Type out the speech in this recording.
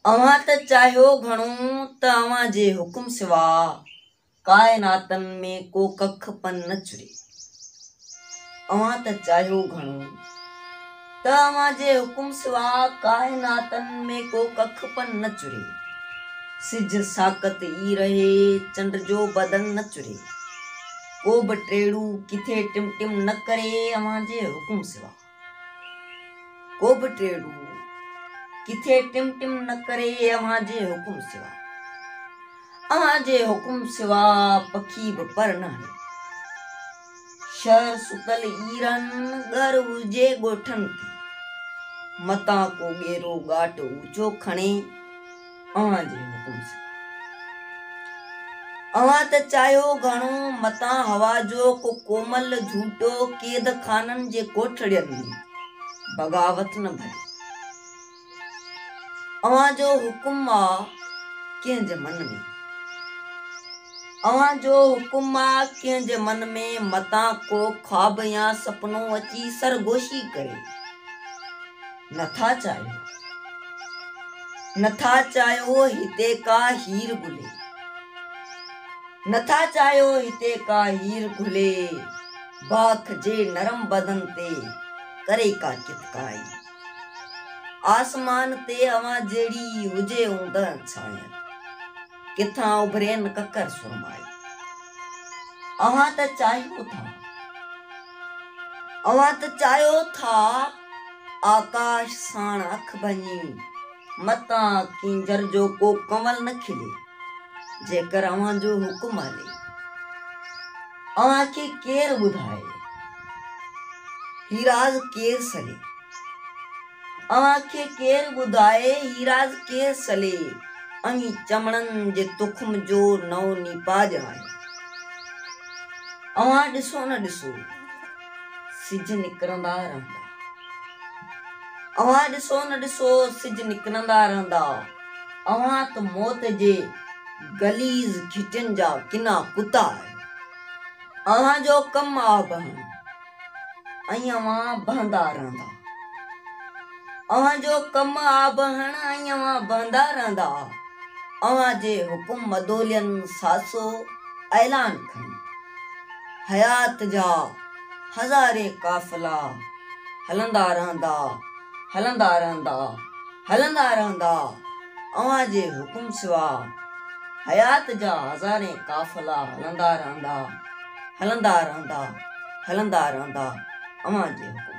अवां त चाहियो घणो त अवां जे हुकुम सिवा कायनातन में को कख पन न चुरे। अवां त चाहियो घणो त अवां जे हुकुम सिवा कायनातन में को कख पन न चुरे। सिज साकत ई रहे चंड जो बदन न चुरे। को बि टेड़ू किथे टिम टिम न करे अवां जे हुकुम सिवा। को बि टेड़ू किथे टिम टिम न करे अवां जे हुकुम सिवा। अवां जे हुकुम सिवा पखी बि पर न हले। शहर सुतल ईरन घर हुजे ॻोठनि ते। मतां को ॻेरो ॻाट ऊचो खणे अवां जे हुकुम सिवा। अवां त चाहियो घणो मतां हवा जो को कोमल झूटो क़ैद खाननि जे कोठड़ियुनि में बग़ावत न भरे। अवां जो हुकुम आ कंहिं जे मन में। अवां जो हुकुम आ कंहिं जे मन में मतां को ख्वाब या सपनो अची सरगोशी करे। नथा चाहियो हिते का हीर गुले। नथा चाहियो हिते का हीर घुले। बाख जे नरम बदन ते करे का कितकाई। आसमान ते अवां जहिड़ी हुजे ऊंदहि छायल। किथां उभरेन ककर सुरमाई। अवां त चाहियो था आकाश साण अख भञी मतां कींजर जो को कंवल न खिले। जेकर अवां जो हुकुम हले अवां खे केर ॿुधाए ही राज़ केर सले। अवां खे केर ॿुधाए ही राज़ केर सले। अहीं चमड़नि जे तुख़्म जो नओं निपाज आहे। अवां ॾिसो न ॾिसो सिज निकिरंदा रहंदा। अवां ॾिसो न ॾिसो सिज निकिरंदा रहंदा। अवां त मौत जे गलीज़ घिटियुनि जा किना कुता आहियो। अवां जो कम आ बहण ऐं अवां बहंदा रहंदा। अवां जो कम आ बहण ऐं अवां बहंदा रहंदा। अवां जे हुकुम मदोलियनि सासो ऐलान खणी हयात जा हज़ारे काफ़िला हलंदा रहंदा हलंदा रहंदा हलंदा रहंदा। अवां जे हुकुम सिवा हयात जा हज़ारे काफ़िला हलंदा रहंदा हलंदा रहंदा हलंदा रहंदा। अवां जे हुकुम